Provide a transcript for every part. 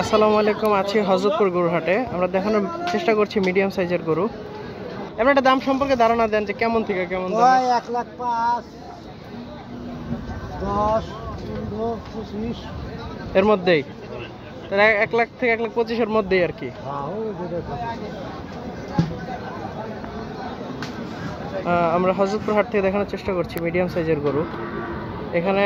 আসসালামু আলাইকুম। আছি হযরতপুর গরুর হাটে। আমরা দেখানোর চেষ্টা করছি মিডিয়াম সাইজের গরু। এমন একটা দাম সম্পর্কে ধারণা দেন যে কেমন থেকে কেমন দাম? 1,05,000, 10, 15, 25। এর মধ্যেই, তাহলে 1 লাখ থেকে 1,25,000 এর মধ্যেই আর কি। আমরা হযরতপুর হাট থেকে দেখানোর চেষ্টা করছি মিডিয়াম সাইজের গরু। এখানে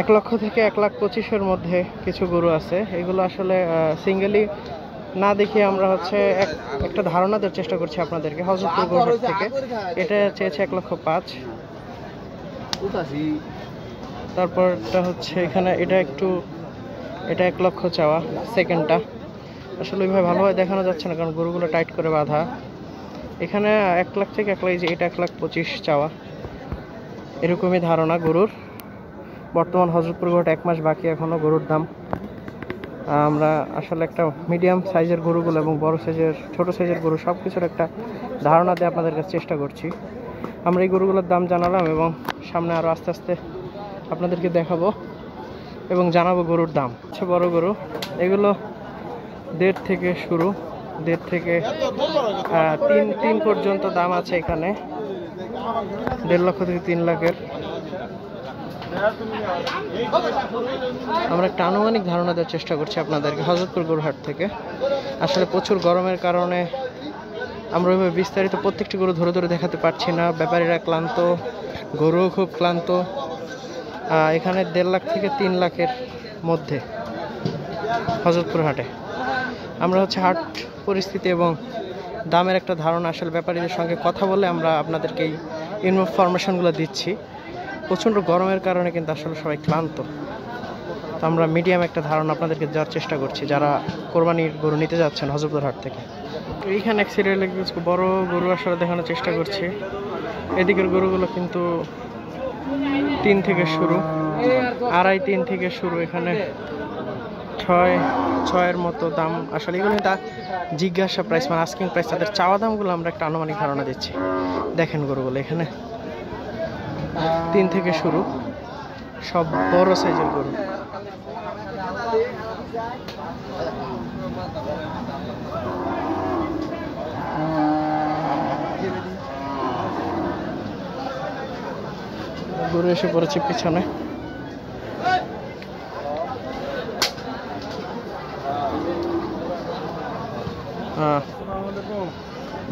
1 লক্ষ থেকে 1,25,000 এর মধ্যে কিছু গরু আছে। এগুলো আসলে সিঙ্গেলি না দেখে আমরা একটা ধারণা দেওয়ার চেষ্টা করছি আপনাদেরকে হযরতপুর গরুর হাট থেকে। এটা চেয়েছে 1,05,000। তারপরটা হচ্ছে এখানে এটা 1 লক্ষ চাওয়া। সেকেন্ডটা আসলে ওইভাবে ভালোভাবে দেখানো যাচ্ছে না, কারণ গরুগুলো টাইট করে বাঁধা। এখানে 1 লাখ থেকে 1 লাখ, এটা 1,25,000 চাওয়া। এরকমই ধারণা গরুর। বর্তমান হযরতপুর গরুটা 1 মাস বাকি এখনো গরুর দাম। আমরা আসলে একটা মিডিয়াম সাইজের গরুগুলো এবং বড় সাইজের, ছোট সাইজের গরু সব কিছুর একটা ধারণা দিয়ে আপনাদের কাছে চেষ্টা করছি। আমরা এই গরুগুলোর দাম জানালাম এবং সামনে আরও আস্তে আস্তে আপনাদেরকে দেখাবো এবং জানাবো গরুর দাম। আচ্ছা, বড় গরু এগুলো 1.5 থেকে শুরু, 1.5 থেকে 3 পর্যন্ত দাম আছে এখানে। 1.5 লক্ষ থেকে 3 লাখের। আমরা একটা আনুমানিক ধারণা দেওয়ার চেষ্টা করছি আপনাদেরকে হযরতপুর গরুর হাট থেকে। আসলে প্রচুর গরমের কারণে আমরা ওইভাবে বিস্তারিত প্রত্যেকটি গরু ধরে ধরে দেখাতে পারছি না। ব্যাপারীরা ক্লান্ত, গরুও খুব ক্লান্ত। এখানে 1.5 লাখ থেকে 3 লাখের মধ্যে হযরতপুর হাটে। আমরা হাট পরিস্থিতি এবং দামের একটা ধারণা আসলে ব্যাপারীদের সঙ্গে কথা বলে আমরা আপনাদেরকে এই ইনফরমেশনগুলো দিচ্ছি। প্রচণ্ড গরমের কারণে কিন্তু আসলে সবাই ক্লান্ত। তো আমরা মিডিয়াম একটা ধারণা আপনাদেরকে দেওয়ার চেষ্টা করছি যারা কোরবানির গরু নিতে যাচ্ছেন হযরতপুর হাট থেকে। এইখানে এক সিরিয়ালে কিছু বড় গরু আসলে দেখানোর চেষ্টা করছি। এদিকের গরুগুলো কিন্তু 3 থেকে শুরু, 2.5, 3 থেকে শুরু। এখানে 6 মতো দাম। আসলে এগুলো কিন্তু জিজ্ঞাসা প্রাইস, মানে আস্কিং প্রাইস। তাদের চাওয়া দামগুলো আমরা একটা আনুমানিক ধারণা দিচ্ছি। দেখেন গরুগুলো এখানে 3 থেকে শুরু, সব বড় সাইজের গরু। গরু এসে পড়েছে পিছনে।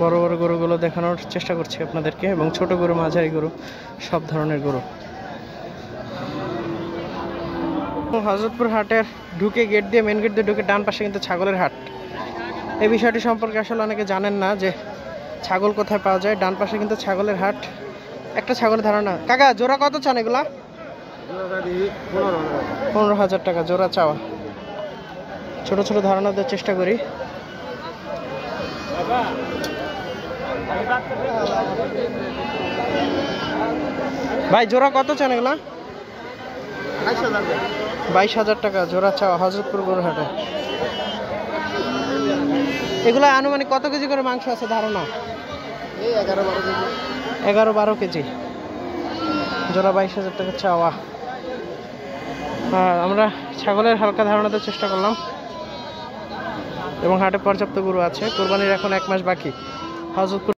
বড় বড় গরুগুলো দেখানোর চেষ্টা করছি আপনাদেরকে, এবং ছোট গরু, মাঝারি গরু, সব ধরনের গরু। হযরতপুর হাটের ঢুকে গেট দিয়ে, মেন গেট দিয়ে ঢুকে ডান পাশে কিন্তু ছাগলের হাট। এই বিষয়টি সম্পর্কে আসলে অনেকে জানেন না যে ছাগল কোথায় পাওয়া যায়। ডান পাশে কিন্তু ছাগলের হাট। একটা ছাগলের ধারণা, কাকা জোড়া কত চান এগুলা? 15,000 টাকা জোড়া চাওয়া। ছোট ছোট ধারণা দেওয়ার চেষ্টা করি। ভাই জোড়া কত চান এগুলা? 22,000 টাকা জোড়া চাওয়া হযরতপুর গরুর হাটে। এগুলা আনুমানিক কত কেজি করে মাংস আছে ধারণা? 11-12 কেজি। জোড়া 22,000 টাকা চাওয়া। আমরা ছাগলের হালকা ধারণা দেওয়ার চেষ্টা করলাম এবং হাটে পর্যাপ্ত গরু আছে। কোরবানির এখন 1 মাস বাকি। হযরতপুর